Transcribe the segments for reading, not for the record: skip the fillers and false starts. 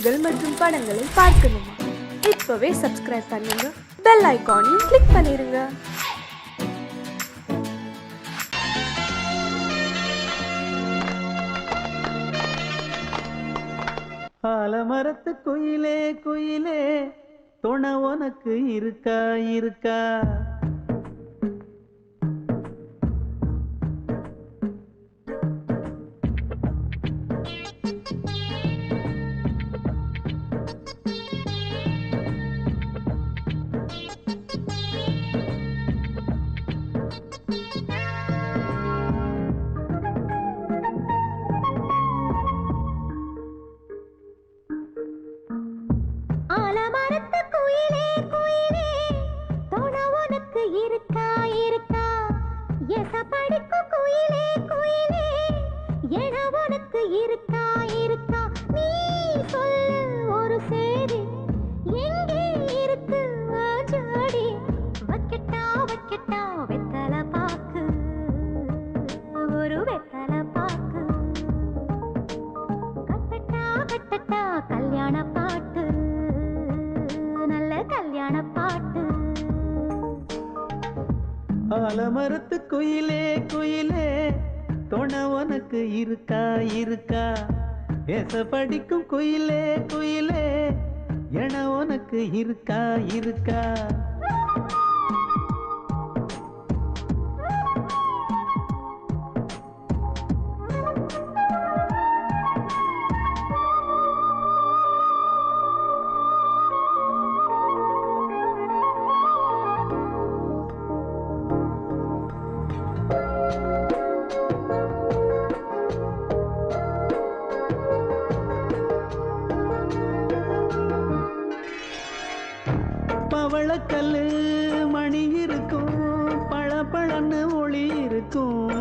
பாடல்கள் மற்றும் படங்களை பார்க்கணுமா? இப்பவே சப்ஸ்கிரைப் பண்ணுங்க, பெல் ஐகானையும் கிளிக் பண்ணிருங்க. ஆலமரத்து குயிலே குயிலே துணை உனக்கு இருக்கா இருக்கா? ஆலமரத்து குயிலே குயிலே துணை உனக்கு இருக்கா இருக்கா? ஏச படிக்கும் குயிலே குயிலே என உனக்கு இருக்கா இருக்கா? பவளக்கல்லு மணி இருக்கும், பழப்பழன்னு ஒளி இருக்கும்,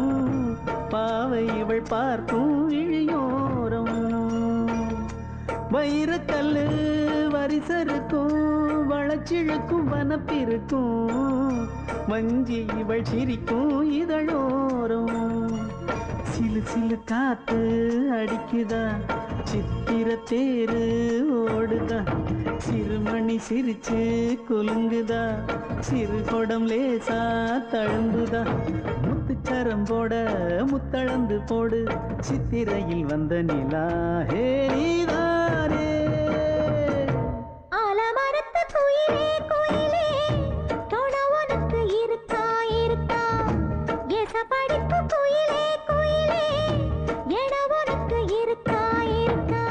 பாவை இவள் பார்க்கும் இழியோரம். வைரக்கல்லு வரிசருக்கும், வளச்சிழுக்கும் வனப்பிருக்கும், வஞ்சி இவள் சிரிக்கும் இதழோரம். சிலு சிலு காத்து அடிக்குதா, சித்திர தேரு ஓடுதா, சிறுமணி சிரிச்சு குலுங்குதா, சிறு கொடம் லேசா தழும்புதா, முத்துச்சரம் போட முத்தளந்து போடு, சித்திரையில் வந்த நிலா ஹே நீதானே. ஆலமரத்து குயிலே குயிலே துணை உனக்கு இருக்கா இருக்கா? ஏச படிக்கும் குயிலே குயிலே என உனக்கு இருக்கா இருக்கா?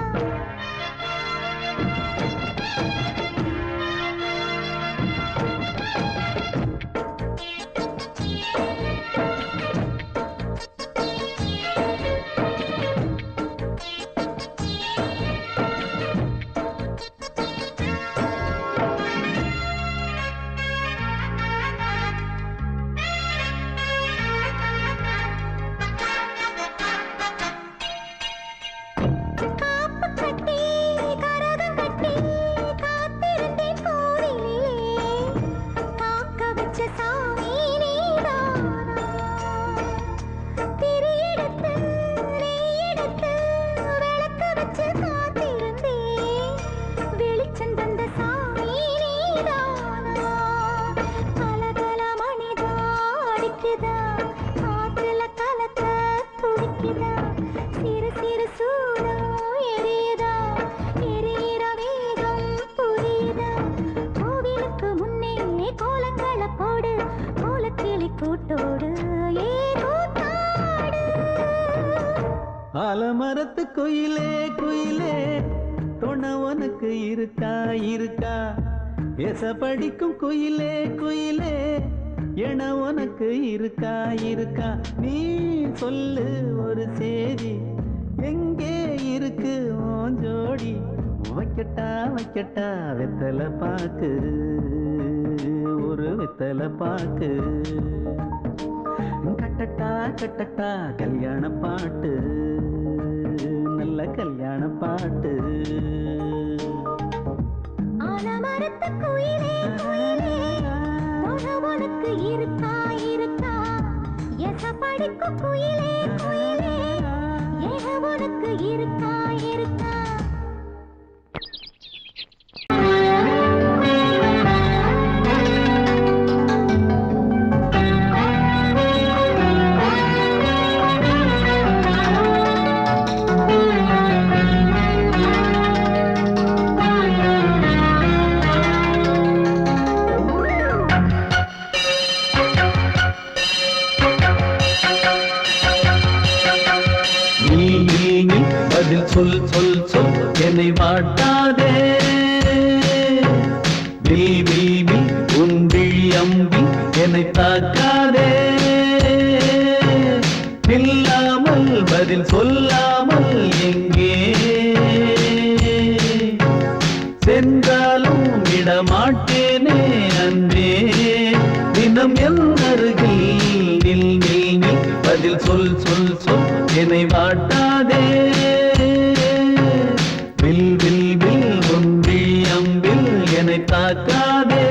ஆலமரத்து குயிலே குயிலே துணை உனக்கு இருக்கா இருக்கா? ஏச படிக்கும் குயிலே குயிலே என உனக்கு இருக்கா இருக்கா? நீ சொல்லு ஒரு சேதி, எங்கே இருக்கு உன் ஜோடி? வைக்கட்டா வைக்கட்டா வெத்தலை பாக்கு, ஒரு வெத்தலை பாக்கு, கட்டட்டா கட்டட்டா கல்யாண பாட்டு, நல்ல கல்யாண பாட்டு. ஆலமரத்து குயிலே குயிலே துணை உனக்கு இருக்கா இருக்கா? ஏச படிக்கும் குயிலே குயிலே என உனக்கு இருக்கா இருக்கா? என்னை வாட்டாதே வில் வில் வில் உன் விழி அம்பி என்னை தாக்காதே இல்லாமல் பதில் சொல்லாமல் எங்கே சென்றாலும் விடமாட்டேனே அன்பே தினம் என் அருகில் நில் நில் நில் பதில் சொல் சொல் சொல் என்னை வாட்டாதே வில் வில் வில் உன் விழி அம்பில் என்னை தாக்காதே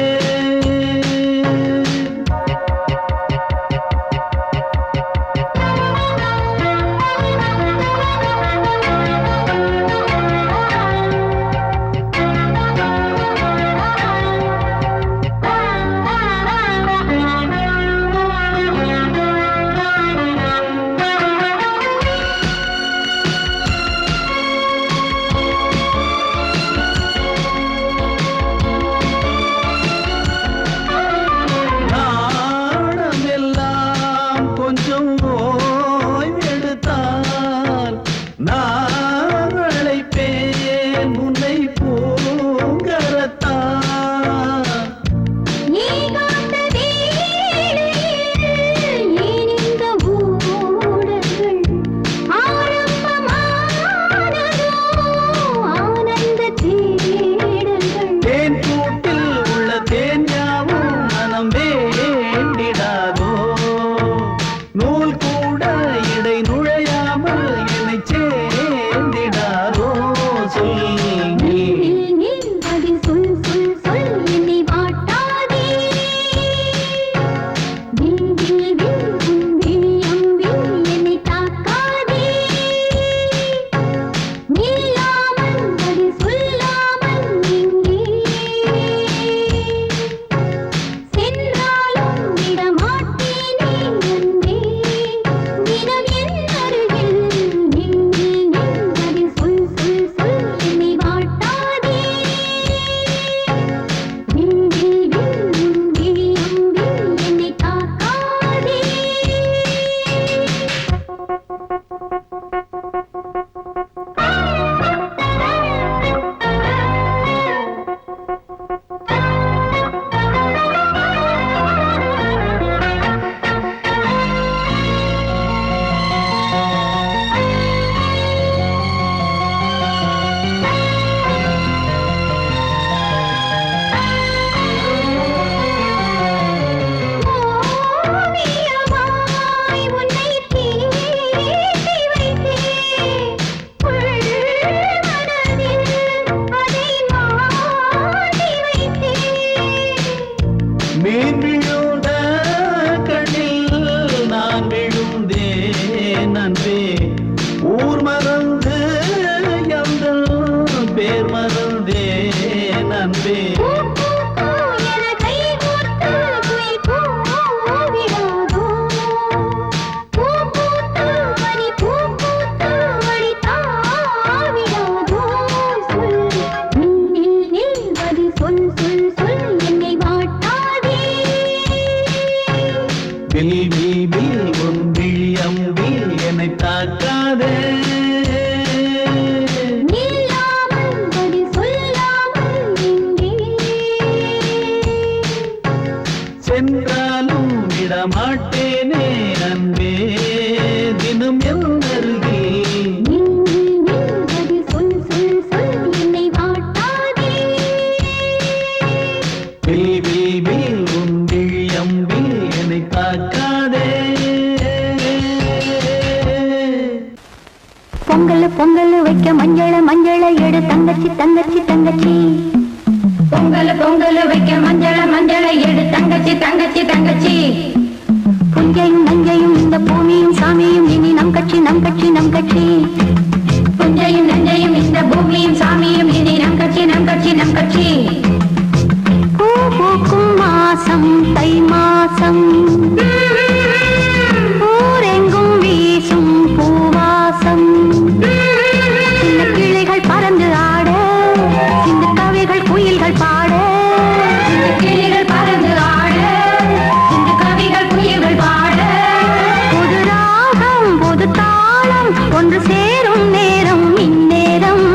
சென்றாலும் விடமாட்டேனே அன்பே தினம் என் அருகில் சொல் சொல் சொல் என்னை வாட்டாதே வில் வில் வில் உன் விழி அம்பில் என்னை தாக்காதே பொங்கல் பொங்கல் வைக்க மஞ்சள மஞ்சள எடு தங்கச்சி தங்கச்சி தங்கச்சி பொங்கல் பொங்கல் வைக்க மஞ்சள மஞ்சள எடு தங்கச்சி தங்கச்சி தங்கச்சி புஞ்சையும் நஞ்சையும் இந்த பூமியும் சாமியும் இனி நம் கட்சி நம் கட்சி நம் கட்சி புஞ்சையும் நஞ்சையும் இந்த பூமியும் சாமியும் இனி நம் கட்சி நம் கட்சி நம் கட்சி பூ பூக்கும் மாசம் தை மாசம் ஊரெங்கும் வீசும் பூவாசம் சின்ன கிளைகள் பறந்து ஆட சின்ன கவிகள் குயில்கள் பாட கிளிகள் பறந்து ஆட இந்த கவிகள் குயில்கள் பாட புது ராகம் புது தாளம் ஒன்று சேரும் நேரம் இந்நேரம்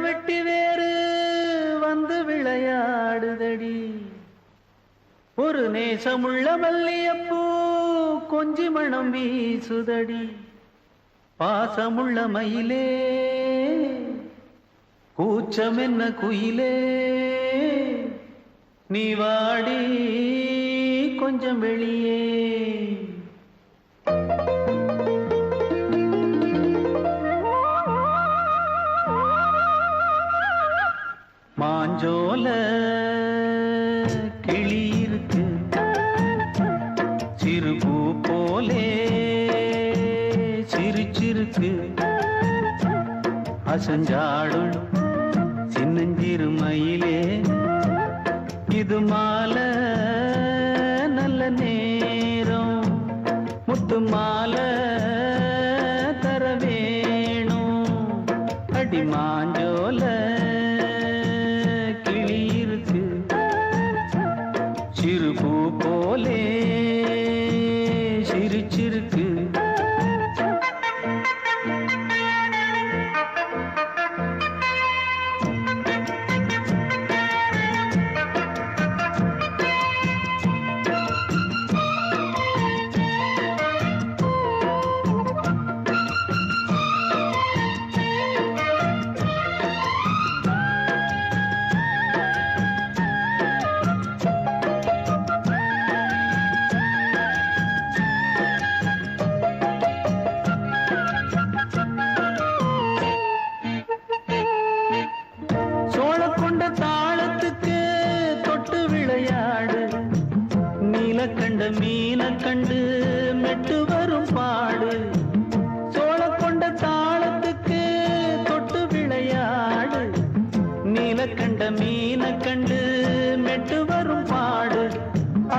வெட்டி வேறு வந்து விளையாடுதடி ஒரு நேசமுள்ள மல்லியப்பூ கொஞ்சி மணம் வீசுதடி பாசமுள்ள மயிலே கூச்சம் என்ன குயிலே நீ வாடி கொஞ்சம் வெளியே மாஞ்சோல கிளி இருக்கு சிறுபூ போலே சிரிச்சிருக்கு அசஞ்சாடும் சின்னஞ்சிறு மயிலே இது மாலை நல்ல நேரம் முத்து மாலை தர வேணும் அடி மாஞ்சோல கிளி இருக்கு சிறுபூ போலே சிரிச்சிருக்கு சோழக்கொண்ட தாளத்துக்கு தொட்டு விளையாடு நீலக்கண்ட மீன கண்டு மெட்டு வரும் பாடு சோழக்கொண்ட தாளத்துக்கு தொட்டு விளையாடு நீலக்கண்ட மீன கண்டு மெட்டு வரும் பாடு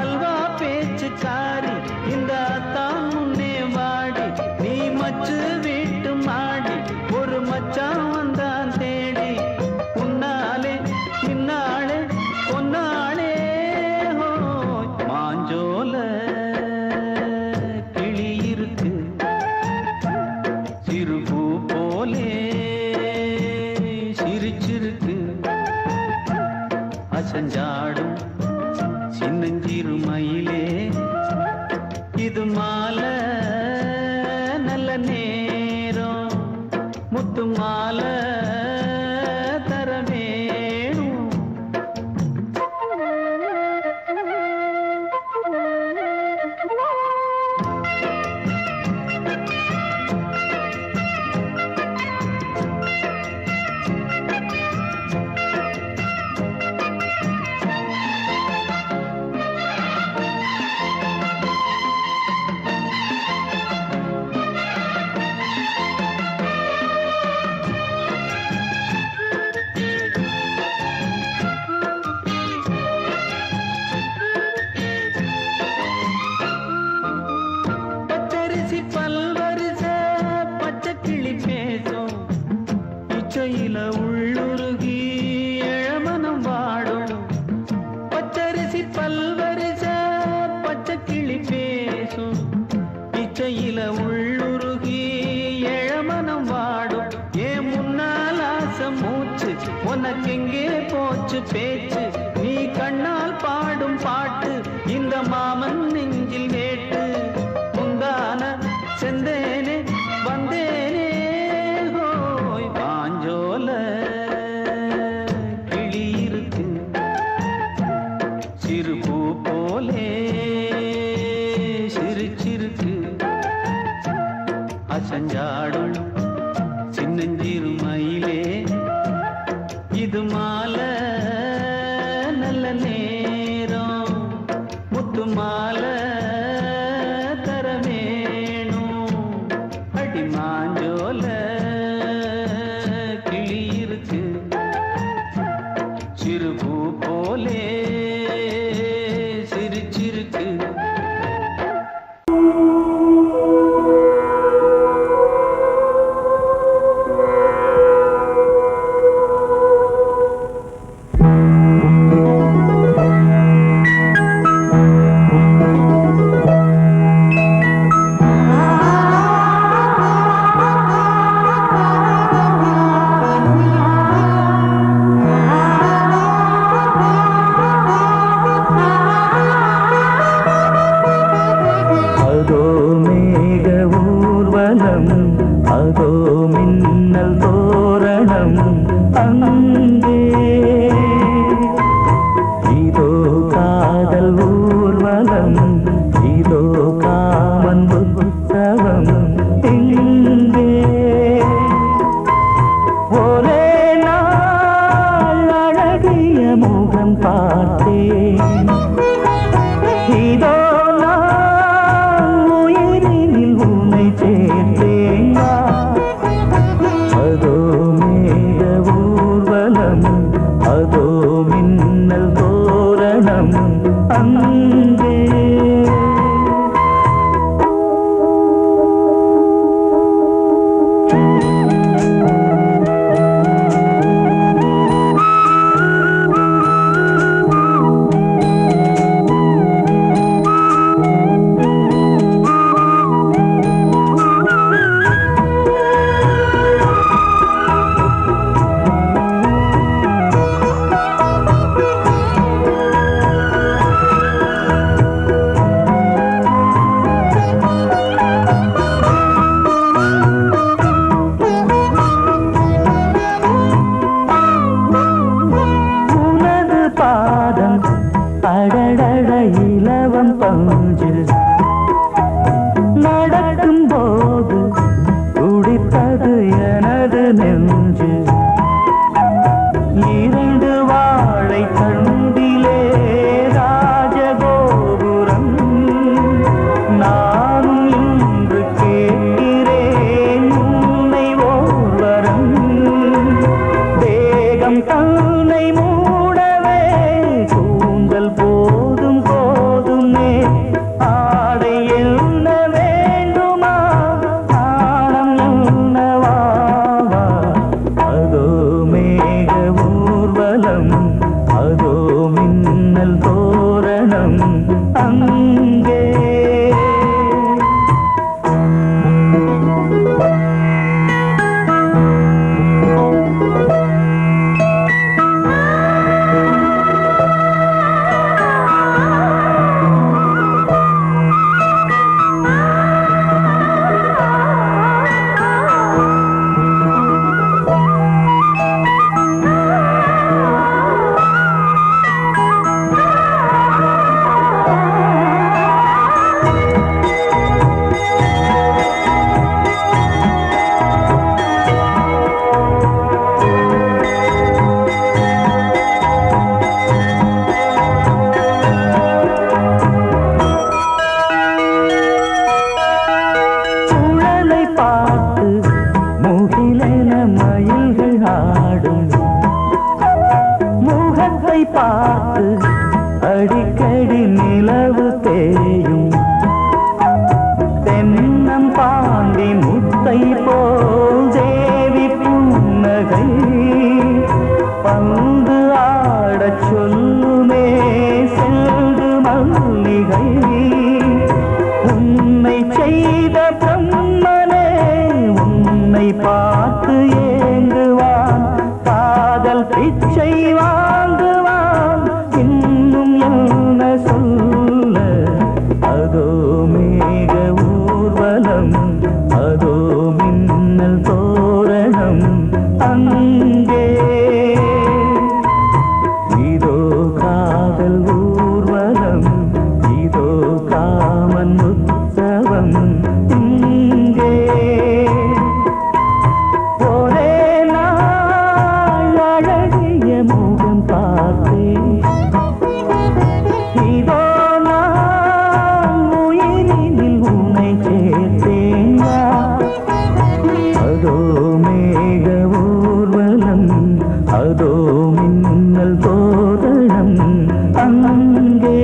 அல்வா பேச்சுக்காரி இந்த தான் முன்னே வாடி நீ மச்சு வீட்டு மாடி ஒரு மச்சான் வந்தான் தேடி உன்னாலே பின்னாலே பொன்னாலே மாஞ்சோல கிளி இருக்கு சிறுபூ போலே சிரிச்சிருக்கு அசஞ்சாடும் சின்னஞ்சிறு மயிலே இது மாலை நல்ல நேரம் முத்து மாலை தர வேணும் பச்சரிசி பல்வரிச பச்சை கிளி பேசும் இச்சையில உள்ளுருகி இளமனம் வாடும் பச்சரிசி பல்வரிச பச்சை கிளி பேசும் இச்சையில உள்ளுருகி இளமனம் வாடும் ஏன் முன்னால் ஆசை மூச்சு உனக்கெங்கே போச்சு பேச்சு நீ கண்ணால் பாடும் பாட்டு இந்த மாமன் நெஞ்சில் வேட்டு முந்தான செந்தேனே வந்தேனே ஹோய் பாஞ்சோல கிளி இருக்கு சிறுபூ போலே சிரிச்சிருக்கு அசஞ்சாடும் சின்னஞ்சிறு மயிலே இது மாலை நல்ல நேரம் முத்து மாலை தர வேணும் அடி மாஞ்சோல கிளி இருக்கு சிறுபூ போலே சிரிச்சிருக்கு முகம் பார்த்தேன். இதோ நான் உயிரினில் உன்னை சேர்த்தேன். அதோ மேக ஊர்வலம், அதோ மின்னல் தோரணம் அங்கே. அடடட இலவம் பஞ்சு நடக்கும் போது துடித்தது எனது நெஞ்சு. இரண்டு வாழை தண்டிலே ராஜகோபுரம். நானும் இன்று கேட்கிறேன் உன்னை ஓர்வரம். தேகம் தன்னை மூடவே கூந்தல் போதும் போதுமே. ஆடை என்ன வேண்டுமா, ஆணம் என்னவாவா. அதோ மேக ஊர்வலம், அதோ மின்னல் தோரணம் அங்கே. பார்த்து அடிக்கடி நிலவு தேயும். தென்னம் பாண்டி முத்தை போல் தேவி புன்னகை. பந்து ஆடச் சொல்லுமே செல்து மல்லிகை. உன்னை செய்த பிரம்மனே உன்னை பார்த்து ஏங்குவான். காதல் பிச்சை வாங்குவான். இன்னும் என்ன சொல்ல. அதோ மேக ஊர்வலம், அதோ மின்னல் தோரணம் அங்கே. இதோ காதல் ஊர்வலம், இதோ காமன் உற்சவம் இங்கே. ஒரே நாள் அழகிய முகம் பார்த்தேன். இதோ நான் உயிரினில் உன்னை சேர்த்தேன். அதோ மேக ஊர்வலம், அதோ மின்னல் தோரணம் அங்கே.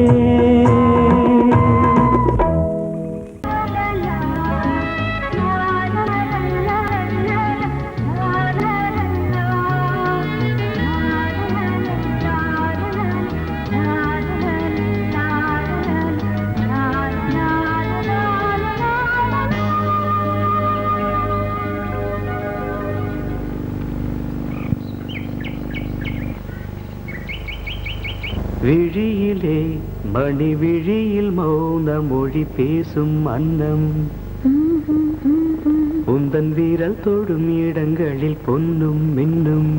விழியிலே மணி விழியில் மௌன மொழி பேசும் அன்னம். உந்தன் வீரல் தொடும் இடங்களில் பொன்னும் மின்னும்.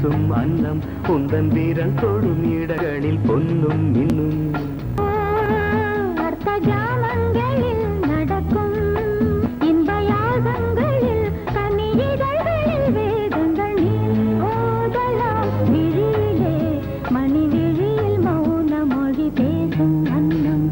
பேசும் அன்னம் உந்தன் வீரல் தொடும் இடங்களில் பொன்னும் மின்னும் அர்த்த ஜாமங்களில் நடக்கும் இன்ப யாகங்களில் கனியிதழ்களில் வேதங்கள் நீ ஓதலாம் விழியிலே மணி விழியில் மௌன மொழி பேசும் அன்னம்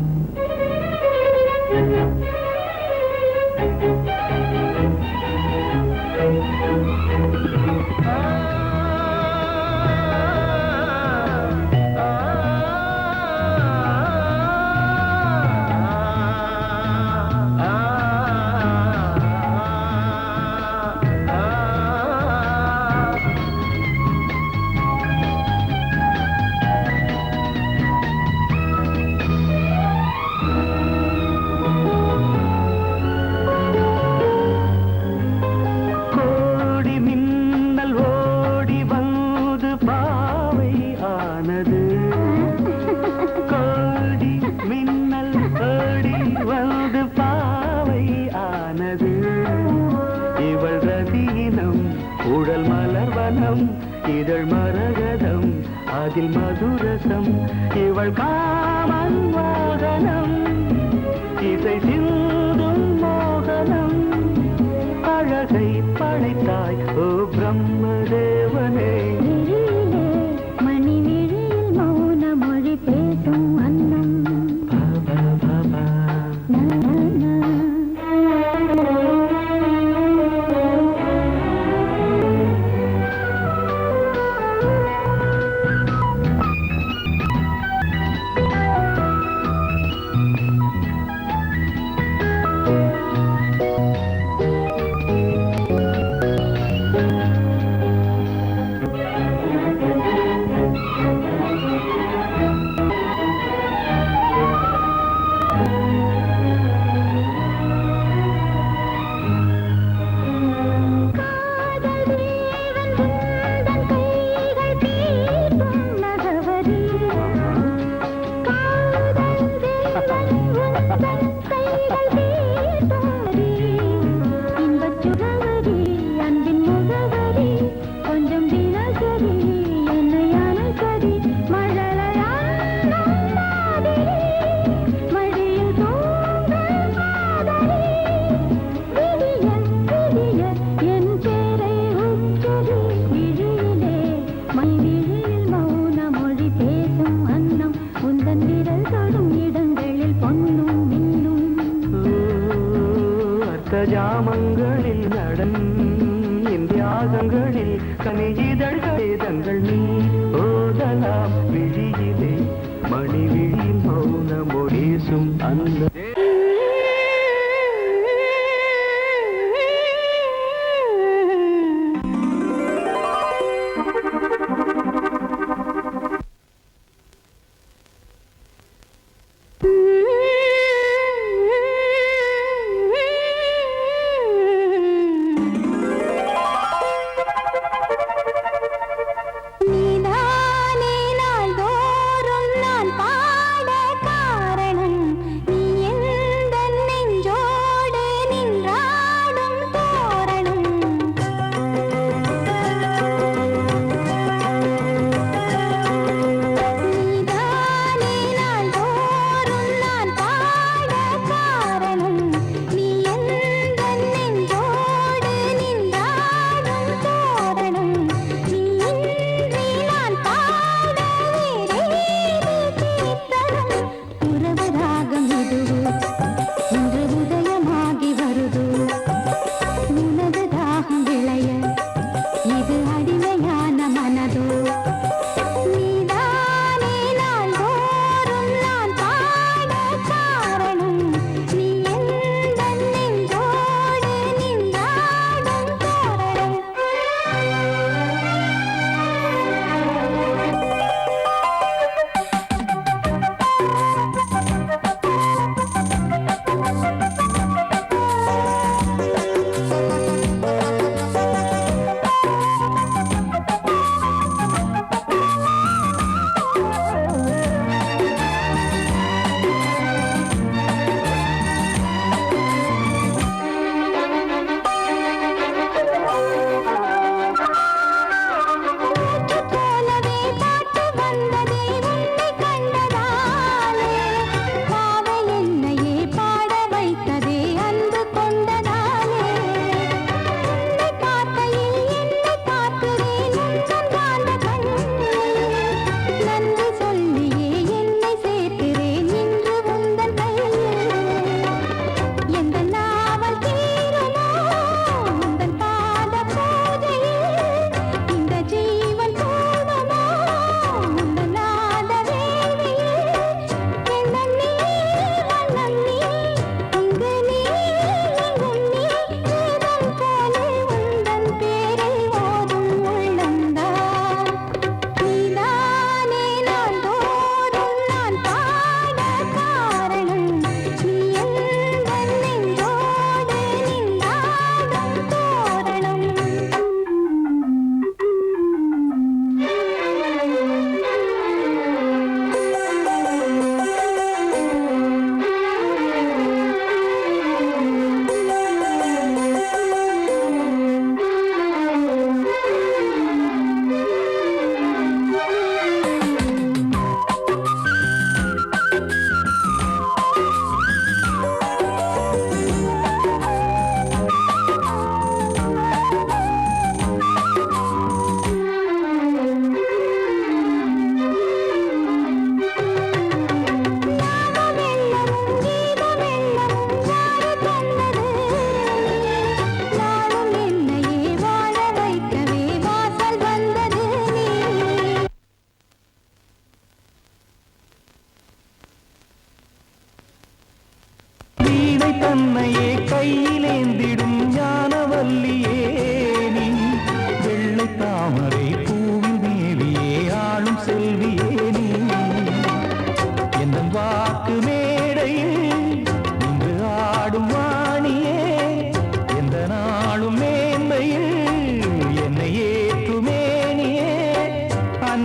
இதழ் மரகதம் அதில் மதுரசம் இவள் காமன் வாகனம் இசை சிந்தும் மோகனம் அழகை படைத்தாய் ஓ பிரம்மதேவனே மணி விழியில் மௌன மொழி பேசும் அன்னம்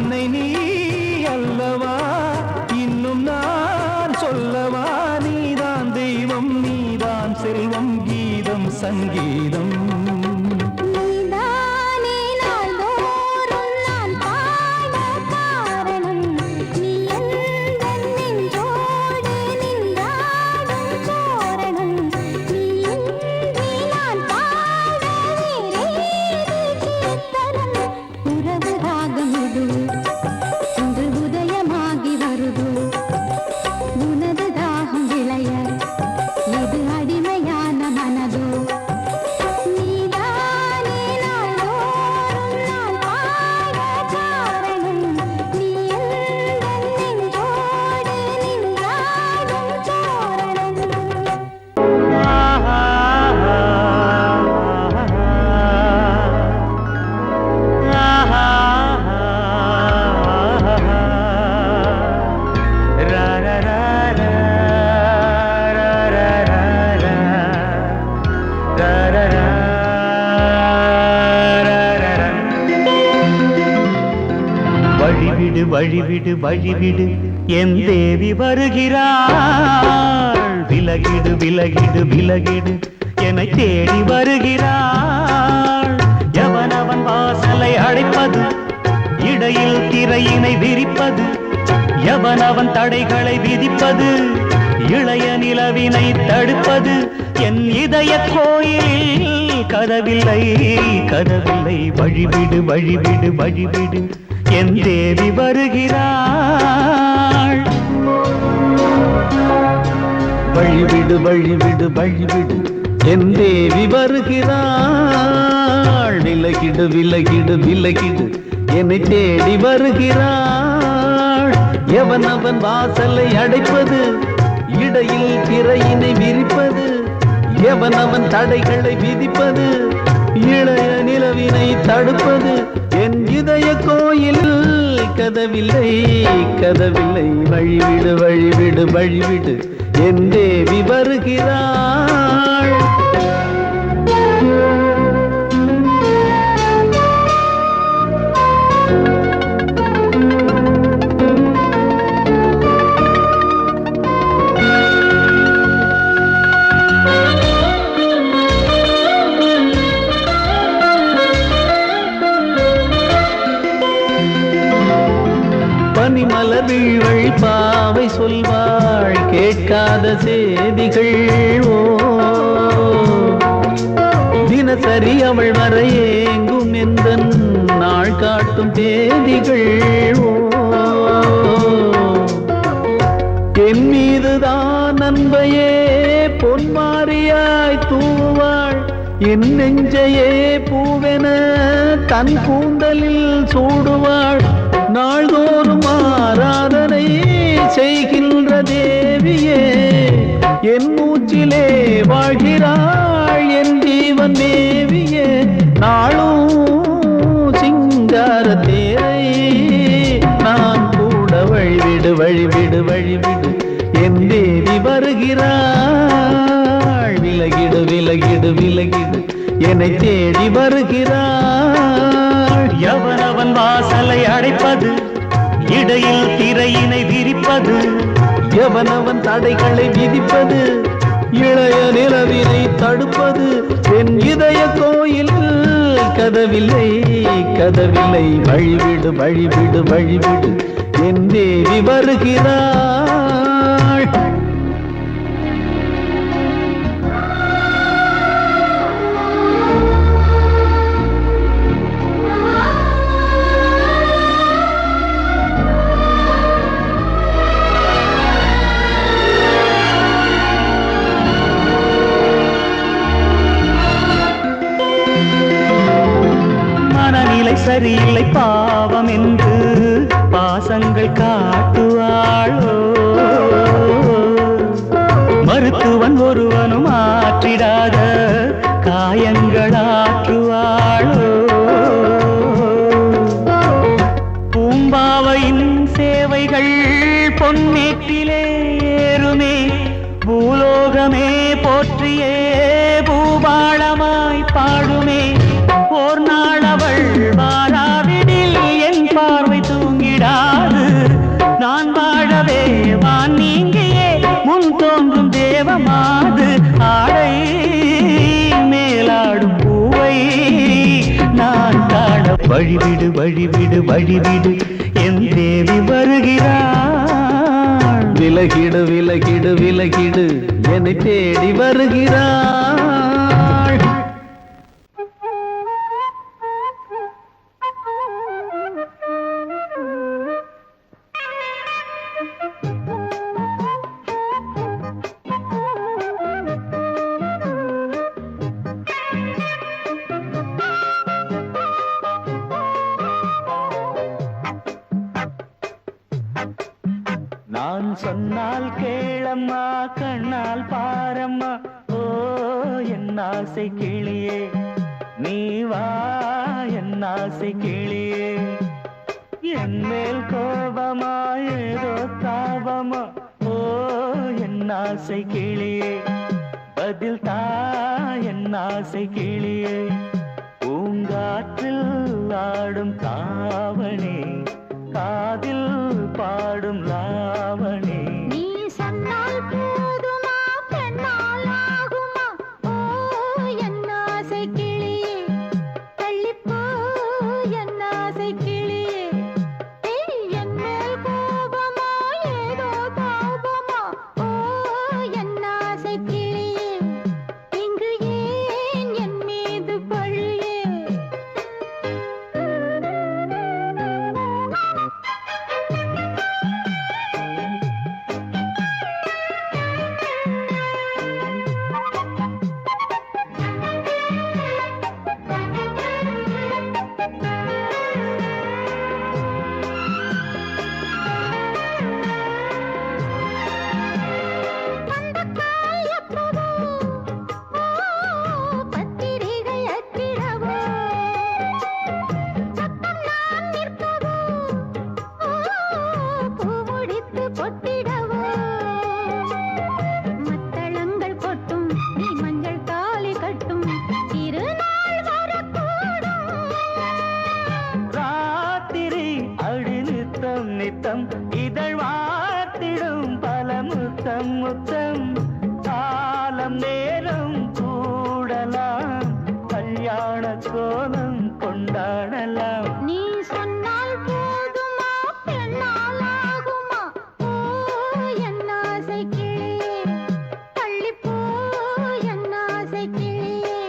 அன்னை நீ அல்லவா, இன்னும் நான் சொல்லவா, நீதான் தெய்வம் நீதான் செல்வம் கீதம் சங்கீதம். வழிவிடு வழிவிடு வழிவிடு என் தேவி வருகிறாள். விலகிடு விலகிடு விலகிடு என்னை தேடி வருகிறாள். எவனவன் வாசலை அடைப்பது, இடையில் திரையினை விரிப்பது, எவனவன் தடைகளை விதிப்பது, இளைய நிலவினை தடுப்பது, என் இதய கோயிலில் கதவில்லை கதவில்லை. வழிவிடு வழிவிடு வழிவிடு என் தேவி வருகிறாள். வழிவிடு வழிவிடு வழிவிடு என் தேவி வருகிறாள். விலகிடு விலகிடு விலகிடு என்னை தேடி வருகிறாள். எவனவன் வாசலை அடைப்பது, இடையில் திரையினை விரிப்பது, எவனவன் தடைகளை விதிப்பது, இளைய நிலவினை தடுப்பது, என் இதய கோயில் கதவில்லை கதவில்லை. வழிவிடு வழிவிடு வழிவிடு என் தேவி வருகிறாள். பனிமலர் வீழ்வழி பாவை சொல்வாள் கேட்காத செய்திகள். ஓ தினசரி அவள் வர ஏங்கும் எந்த நாள் காட்டும் தேதிகள். ஓ என் மீதுதான் அன்பையே பொன்மாரியாய் தூவாள். என் நெஞ்சையே பூவென தன் கூந்தலில் சூடுவாள். நாள்தோறும் ஆராதனை செய்கின்ற தேவியே, என் மூச்சிலே வாழ்கிறாள் என் ஜீவன் தேவியே. நாளும் சிங்கார தேரை நான் கூட வழிவிடு வழிவிடு வழிவிடு என் தேவி வருகிறாள். விலகிடு விலகிடு விலகிடு என்னை தேடி வருகிறாள். எவனவன் வாசலை அடைப்பது, இடையில் திரையினை விரிப்பது, எவனவன் தடைகளை விதிப்பது, இளைய நிலவினை தடுப்பது, என் இதய கோயில் கதவில்லை கதவில்லை. வழிவிடு வழிவிடு வழிவிடு என் தேவி வருகிறாள். சரியில்லை பாவம் என்று பாசங்கள் காட்டுவாளோ. மருத்துவன் ஒருவனும் ஆற்றிடாத காயங்களாற்றுவாளோ. பூம்பாவையின் சேவைகள் பொன்னேட்டிலே ஏறுமே, பூலோகமே போற்றியே பூபாளமாய் பாடுமே. ஓர் நாள் அவள் வாராவிடில் என் பார்வை தூங்க வழிவிடு வழிவிடு வழிவிடு என் தேவி வருகிறாள். விலகிடு விலகிடு விலகிடு என்னை தேடி வருகிறாள். நான் சொன்னால் கேளம்மா கண்ணால் பாரம்மா ஓ என் ஆசை கிளியே நீ வா என் ஆசை கிளியே என் மேல் கோபமா ஏதோ தாபமா ஓ என் ஆசை கிளியே பதில் தா என் ஆசை கிளியே பூங்காற்றில் ஆடும் தாவணி காதில் பாடும் லாவணி நீ சொன்னால் போதுமா பெண்ணால் ஆகுமா ஓ என் ஆசை கிளியே தள்ளிப்போ என் ஆசை கிளியே என் மேல் கோபமா ஏதோ தாபமா ஓ என் ஆசை கிளியே இங்கு ஏன் என் மீது பழியே நித்தம் இதழ் வாத்திடும் பல முத்தம் முத்தம் காலம் நேரம் கூடலாம் கல்யாண கோலம் கொண்டாடலாம் நீ சொன்னால் போதுமா பெண்ணால் ஆகுமா ஓ என் ஆசை கிளியே தள்ளிப்போ என் ஆசை கிளியே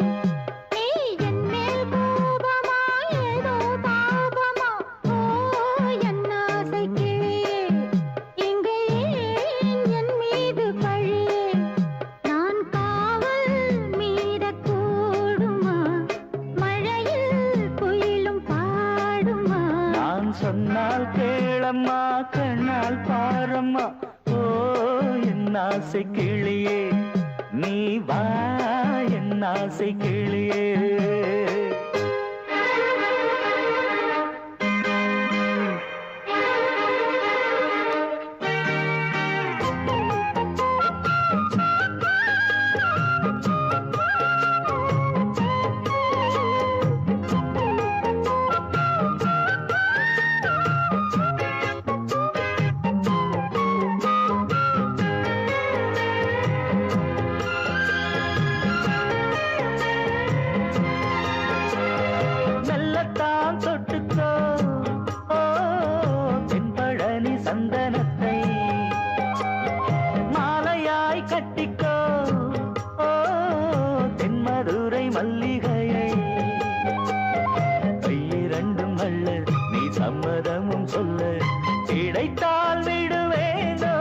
நீ என் மேல் கோபமா ஏதோ தாபமா ஓ என் ஆசை கிளியே இங்கே ஏன் என் மீது பழியே நான் காவல் மீறக்கூடுமா மழையில் குயிலும் பாடுமா நான் சொன்னால் கேளம்மா கண்ணால் பாரம்மா ஓ என் ஆசை கிளியே நீ வா என் ஆசை கிளியே மெல்லத்தான் தொட்டுக்கோ ஓ தென்பழனி சந்தனத்தை மாலையாய் கட்டிக்கோ ஓ தென்மதுரை மல்லிகையை கையிரண்டும் அள்ள நீ சம்மதமும் சொல்ல கிடைத்தால் விடுவேனோ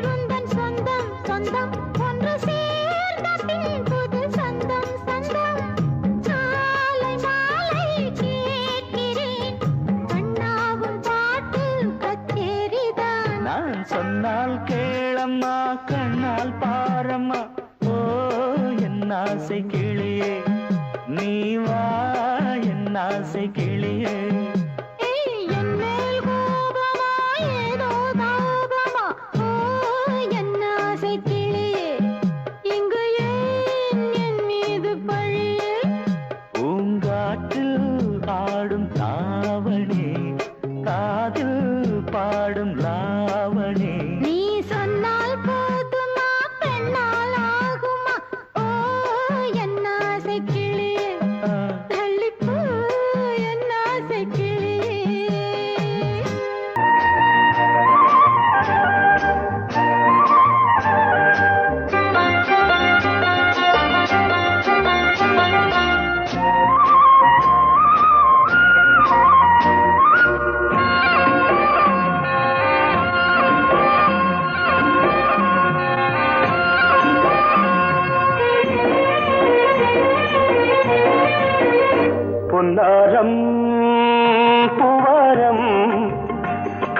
உந்தன் சொந்தம் சொந்தம் ஒன்று சேர்ந்த பின் புது சொந்தம் சொந்தம் மாலை மாலை கேட்கிறேன் கண்ணாவும் பாட்டு கச்சேரிதான் நான் சொன்னால் கேளம்மா கண்ணால் பாரம்மா ஓ என் ஆசை கிளியே நீ வா என் ஆசை கிளியே என் மேல் கோபமா ஏதோ தாபமா ஓ என் ஆசை கிளியே இங்கு ஏன் என் மீது பழியே பூங்காற்றில் ஆடும் தாவணி காதில் பாடும் லாவணி நீ சொன்னால் போதுமா பெண்ணால் ஆகுமா ஓ என் ஆசை கிளியே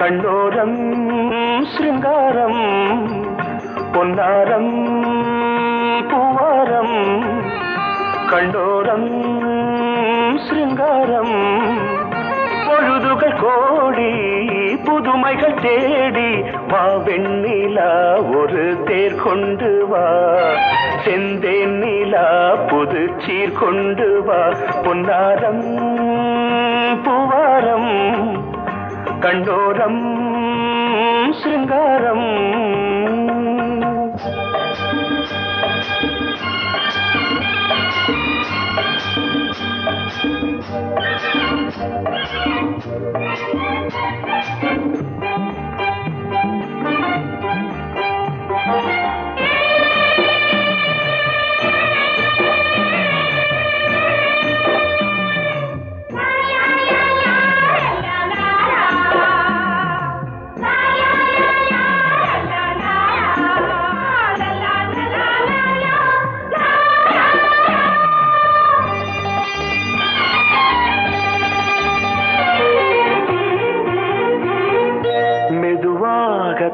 கண்ணோரம் சிருங்காரம் பொன்னாரம் பூவாரம் கண்டோரம் சிருங்காரம் பொழுதுகள் கோடி புதுமைகள் தேடி வா வெண்ணிலா ஒரு தேர் கொண்டு வா செந்தேன் நிலா புது சீர் கொண்டு வா பொன்னாரம் பூவாரம் கண்டோரம் சிருங்காரம்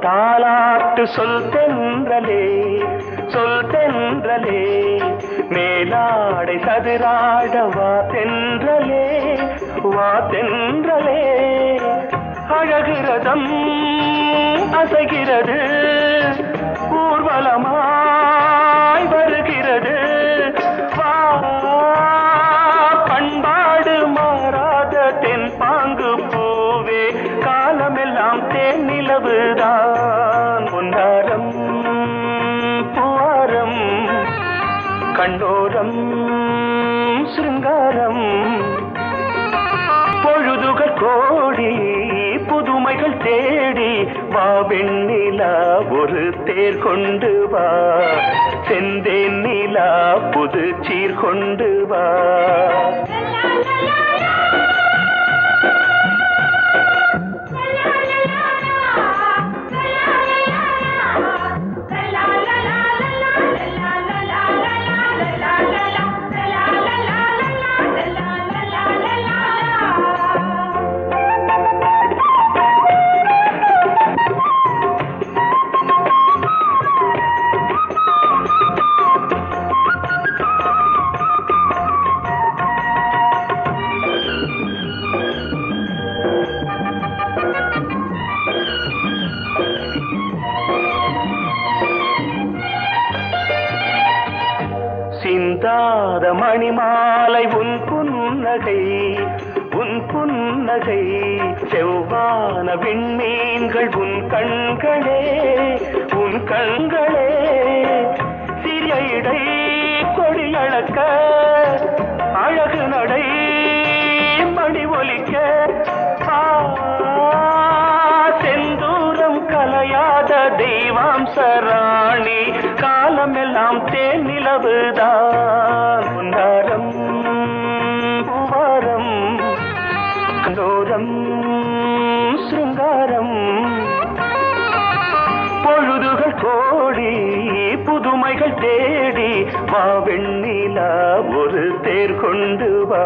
தாலாட்டு சொல் தென்றலே மேலாடை சதுராட வா தென்றலே அழகிறதம் அசைகிறது ஊர்வலமாய் வருகிறது வா பண்பாடு மாறாத தென் பாங்கு பூவே காலமெல்லாம் தேன் நிலவுதான் பொன்னாரம் பூவாரம் கண்டோரம் சிருங்காரம் பொழுதுகள் கோடி புதுமைகள் தேடி வா வெண்ணிலா ஒரு தேர் கொண்டு வா செந்தேன் நிலா புது சீர் கொண்டு வா சிந்தாத மணிமாலை உன் புன்னகை செவ்வான விண்மீன்கள் உன் கண்களே சிறிய இடை கொடியளக்க அழகு நடை மணி ஒலிக்க செந்தூரம் கலையாத தெய்வாம்சராணி காலமெல்லாம் தேன் நிலவுதான் பொன்னாரம் பூவாரம் கண்டோரம் சிருங்காரம் பொழுதுகள் கோடி புதுமைகள் தேடி வா வெண்ணிலா ஒரு தேர் கொண்டு வா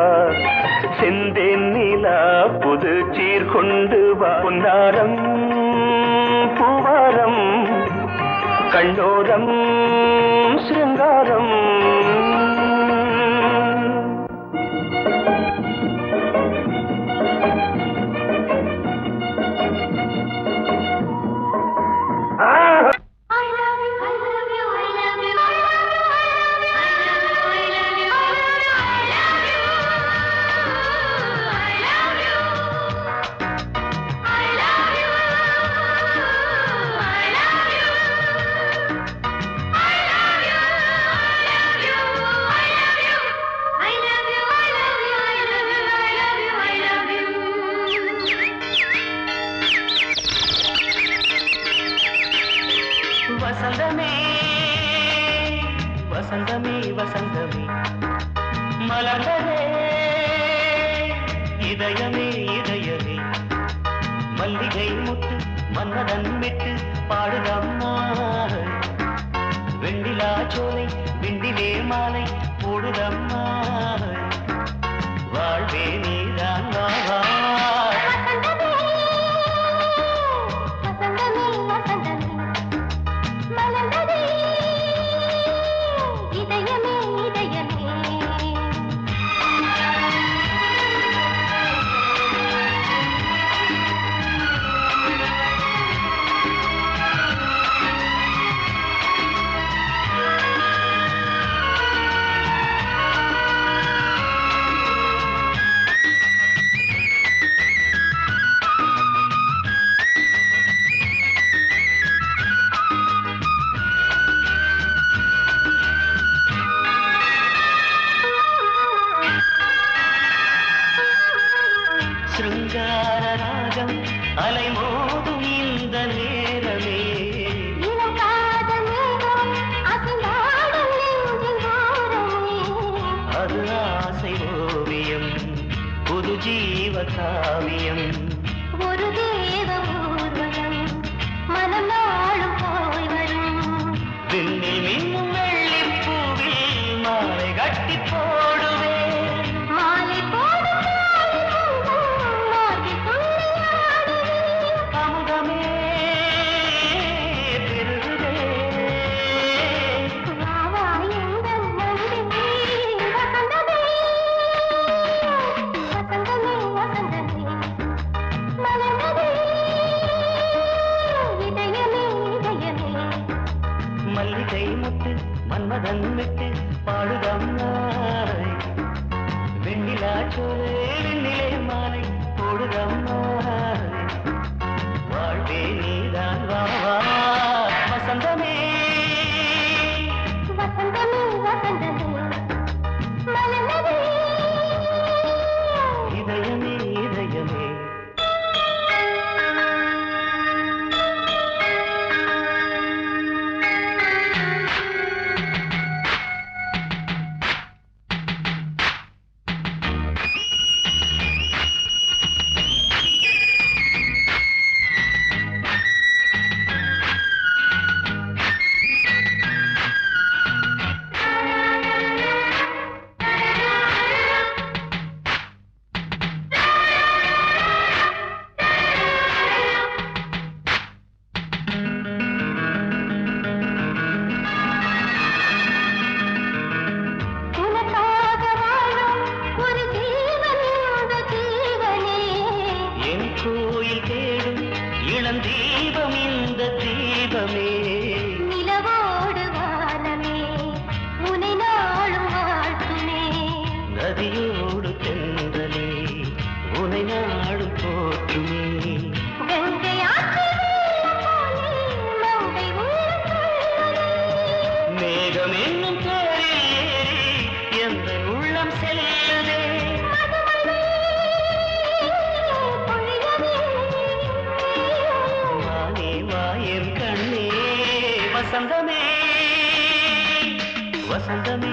செந்தேன் நிலா புது சீர் கொண்டு வா பொன்னாரம் பூவாரம் கண்டோரம் சிருங்காரம் வசந்தமே மலர்ந்ததே இதயமே மல்லிகை முத்து மன்னதன் மெட்டு பாடுதம்மா வெண்ணிலா சோலை விண்டிலே மாலை போடுதம்மா வாழ்வே நீதான் வா சிருங்கார ராகம் அலைமோதும் இந்த நேரமே அது ஆசை ஓவியம் புது ஜீவ காவியம் ஒரு தேவ ஊர்வலம் மனம் நாளும் போய் வரும் விண்ணில் மின்னும் வெள்ளி பூவில் மாலை கட்டி போடுவேன் மாலை போடும் அமுதமே பெருகுதே மல்லிகை முட்டு மன்மதன் விட்டு பாடுதம்மாய் வெண்ணிலா சோலை வெண்ணிலே மாலை போடுதம்மாய் வாழ்வே நீதான் வா வா வசந்தமே வசந்தமே வசந்தமே மலர்ந்ததே இதயமே இதயமே உனக்காக வாழும் ஒரு ஜீவன் இந்த ஜீவனே என் கோயில் தேடும் இளம் தீபம் இந்த தீபமே நிலவோடு வானமே உனை நாளும் வாழ்த்துமே நதியோடு தென்றலே உனை நாடும் போற்றுமே கங்கை ஆற்றில் போலே மங்கை உள்ளம் மேகம் என்னும் தேரில் ஏறி எந்த உள்ளம் செல்லுதே வானே வாயன் கண்ணே வசந்தமே வசந்தமே